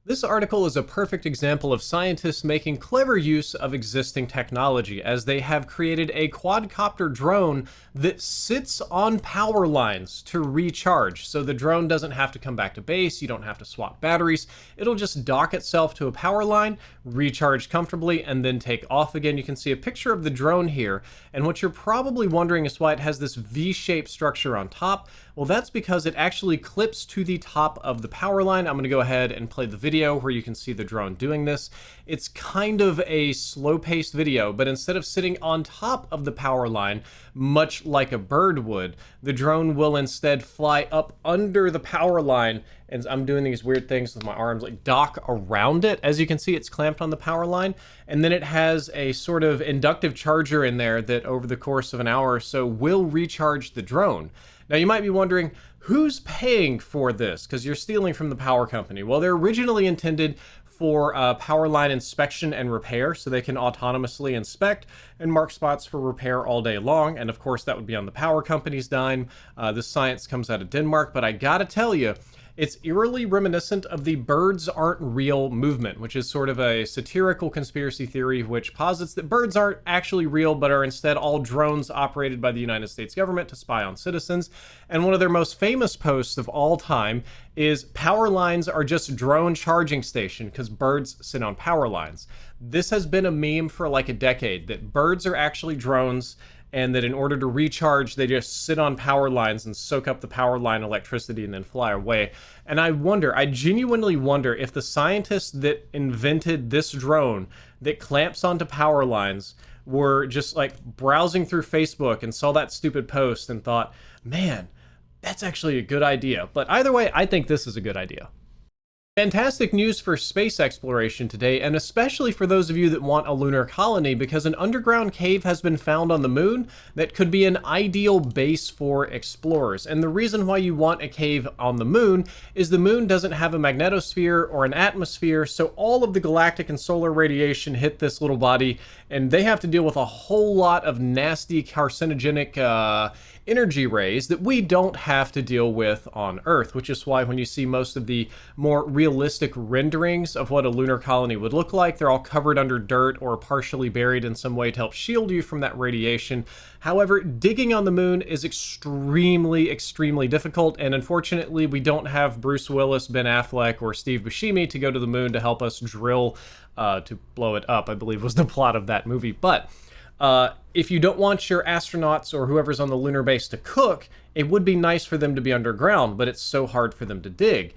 This article is a perfect example of scientists making clever use of existing technology, as they have created a quadcopter drone that sits on power lines to recharge. So the drone doesn't have to come back to base, you don't have to swap batteries, it'll just dock itself to a power line, recharge comfortably, and then take off again. You can see a picture of the drone here, and what you're probably wondering is why it has this V-shaped structure on top. Well, that's because it actually clips to the top of the power line. I'm going to go ahead and play the video where you can see the drone doing this. It's kind of a slow-paced video, but instead of sitting on top of the power line, much like a bird would, the drone will instead fly up under the power line. And I'm doing these weird things with my arms, like dock around it. As you can see, it's clamped on the power line, and then it has a sort of inductive charger in there that over the course of an hour or so will recharge the drone. Now you might be wondering, who's paying for this? Because you're stealing from the power company. Well, they're originally intended for power line inspection and repair, so they can autonomously inspect and mark spots for repair all day long. And of course, that would be on the power company's dime. This science comes out of Denmark, but I gotta tell you, it's eerily reminiscent of the birds aren't real movement, which is sort of a satirical conspiracy theory which posits that birds aren't actually real, but are instead all drones operated by the United States government to spy on citizens. And one of their most famous posts of all time is power lines are just drone charging station because birds sit on power lines. This has been a meme for like a decade, that birds are actually drones, and that in order to recharge, they just sit on power lines and soak up the power line electricity and then fly away. And I genuinely wonder if the scientists that invented this drone that clamps onto power lines were just like browsing through Facebook and saw that stupid post and thought, man, that's actually a good idea. But either way, I think this is a good idea. Fantastic news for space exploration today, and especially for those of you that want a lunar colony, because an underground cave has been found on the moon that could be an ideal base for explorers. And the reason why you want a cave on the moon is the moon doesn't have a magnetosphere or an atmosphere, so all of the galactic and solar radiation hit this little body, and they have to deal with a whole lot of nasty carcinogenic energy rays that we don't have to deal with on Earth, which is why when you see most of the more realistic renderings of what a lunar colony would look like, they're all covered under dirt or partially buried in some way to help shield you from that radiation. However, digging on the moon is extremely, extremely difficult, and unfortunately we don't have Bruce Willis, Ben Affleck, or Steve Buscemi to go to the moon to help us drill to blow it up, I believe was the plot of that movie. But if you don't want your astronauts or whoever's on the lunar base to cook, it would be nice for them to be underground, but it's so hard for them to dig.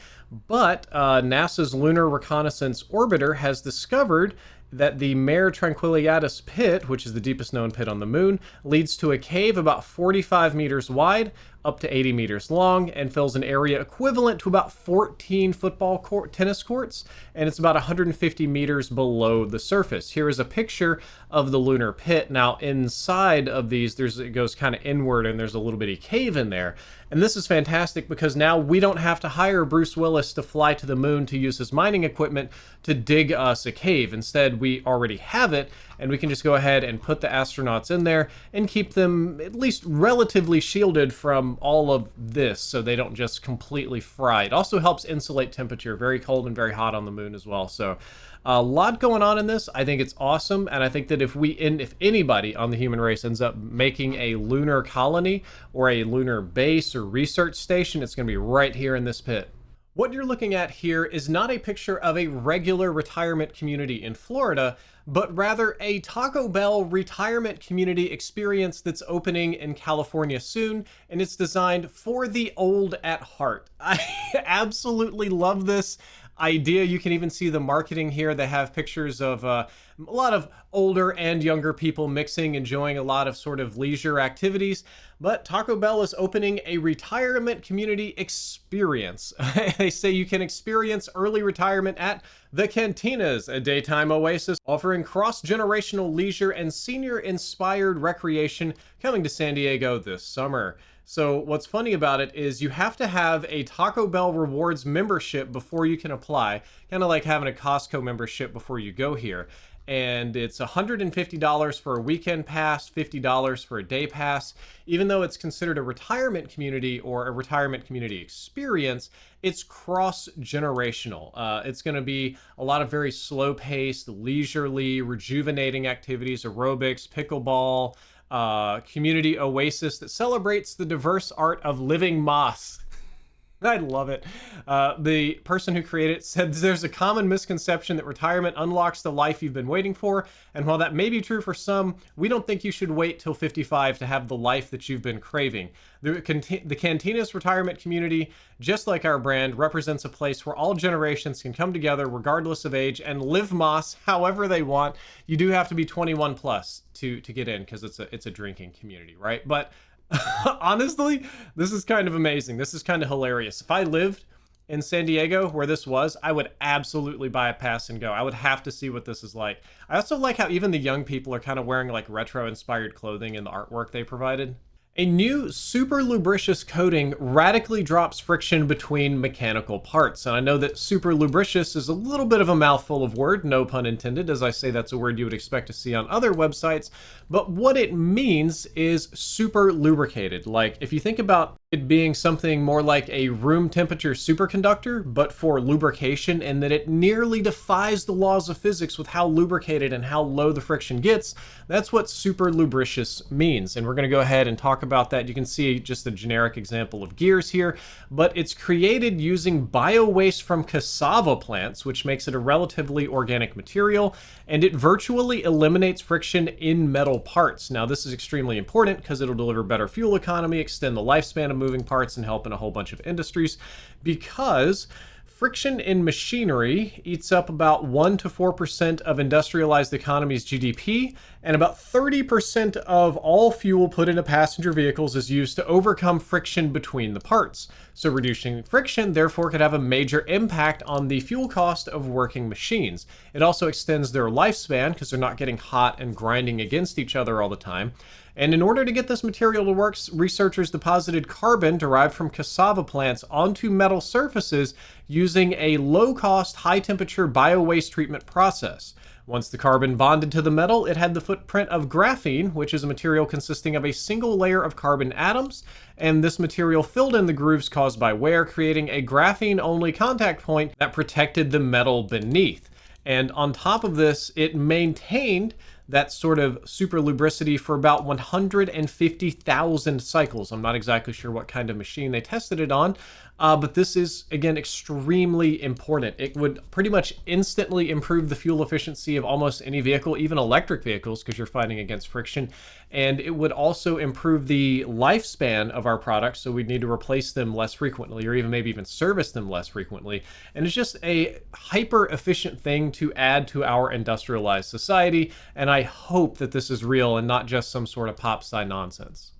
But NASA's Lunar Reconnaissance Orbiter has discovered that the Mare Tranquillitatis pit, which is the deepest known pit on the moon, leads to a cave about 45 meters wide, up to 80 meters long, and fills an area equivalent to about 14 tennis courts, and it's about 150 meters below the surface. Here is a picture of the lunar pit. Now, inside of these, it goes kind of inward, and there's a little bitty cave in there. And this is fantastic because now we don't have to hire Bruce Willis to fly to the moon to use his mining equipment to dig us a cave. Instead, we already have it, and we can just go ahead and put the astronauts in there and keep them at least relatively shielded from all of this so they don't just completely fry. It also helps insulate temperature, very cold and very hot on the moon as well. So a lot going on in this. I think it's awesome, and I think that if anybody on the human race ends up making a lunar colony or a lunar base or research station, it's going to be right here in this pit. What you're looking at here is not a picture of a regular retirement community in Florida, but rather a Taco Bell retirement community experience that's opening in California soon, and it's designed for the old at heart. I absolutely love this idea. You can even see the marketing here. They have pictures of a lot of older and younger people mixing, enjoying a lot of sort of leisure activities. But Taco Bell is opening a retirement community experience. They say you can experience early retirement at the Cantinas, a daytime oasis offering cross-generational leisure and senior-inspired recreation, coming to San Diego this summer. So what's funny about it is you have to have a Taco Bell Rewards membership before you can apply, kind of like having a Costco membership before you go here. and it's $150 for a weekend pass, $50 for a day pass. Even though it's considered a retirement community or a retirement community experience, it's cross-generational. It's going to be a lot of very slow-paced, leisurely, rejuvenating activities, aerobics, pickleball, community oasis that celebrates the diverse art of living moss. I love it. The person who created it said there's a common misconception that retirement unlocks the life you've been waiting for, and while that may be true for some, we don't think you should wait till 55 to have the life that you've been craving. The Cantinas retirement community, just like our brand, represents a place where all generations can come together regardless of age and live moss however they want. You do have to be 21 plus to get in, because it's a drinking community, right? But honestly, this is kind of amazing. This is kind of hilarious. If I lived in San Diego where this was, I would absolutely buy a pass and go. I would have to see what this is like. I also like how even the young people are kind of wearing like retro inspired clothing in the artwork they provided. A new super lubricious coating radically drops friction between mechanical parts. And I know that super lubricious is a little bit of a mouthful of word, no pun intended, as I say that's a word you would expect to see on other websites. But what it means is super lubricated. Like if you think about it being something more like a room temperature superconductor, but for lubrication, and that it nearly defies the laws of physics with how lubricated and how low the friction gets, that's what super lubricious means. And we're going to go ahead and talk about that. You can see just a generic example of gears here, but it's created using bio-waste from cassava plants, which makes it a relatively organic material, and it virtually eliminates friction in metal parts. Now, this is extremely important because it'll deliver better fuel economy, extend the lifespan of moving parts, and help in a whole bunch of industries, because friction in machinery eats up about 1 to 4% of industrialized economies' GDP, and about 30% of all fuel put into passenger vehicles is used to overcome friction between the parts. So reducing friction, therefore, could have a major impact on the fuel cost of working machines. It also extends their lifespan because they're not getting hot and grinding against each other all the time. And in order to get this material to work, researchers deposited carbon derived from cassava plants onto metal surfaces using a low-cost, high-temperature bio-waste treatment process. Once the carbon bonded to the metal, it had the footprint of graphene, which is a material consisting of a single layer of carbon atoms, and this material filled in the grooves caused by wear, creating a graphene-only contact point that protected the metal beneath. And on top of this, it maintained that sort of super lubricity for about 150,000 cycles. I'm not exactly sure what kind of machine they tested it on, but this is, again, extremely important. It would pretty much instantly improve the fuel efficiency of almost any vehicle, even electric vehicles, because you're fighting against friction. And it would also improve the lifespan of our products, so we'd need to replace them less frequently, or even maybe even service them less frequently. And it's just a hyper efficient thing to add to our industrialized society. And I hope that this is real and not just some sort of pop sci nonsense.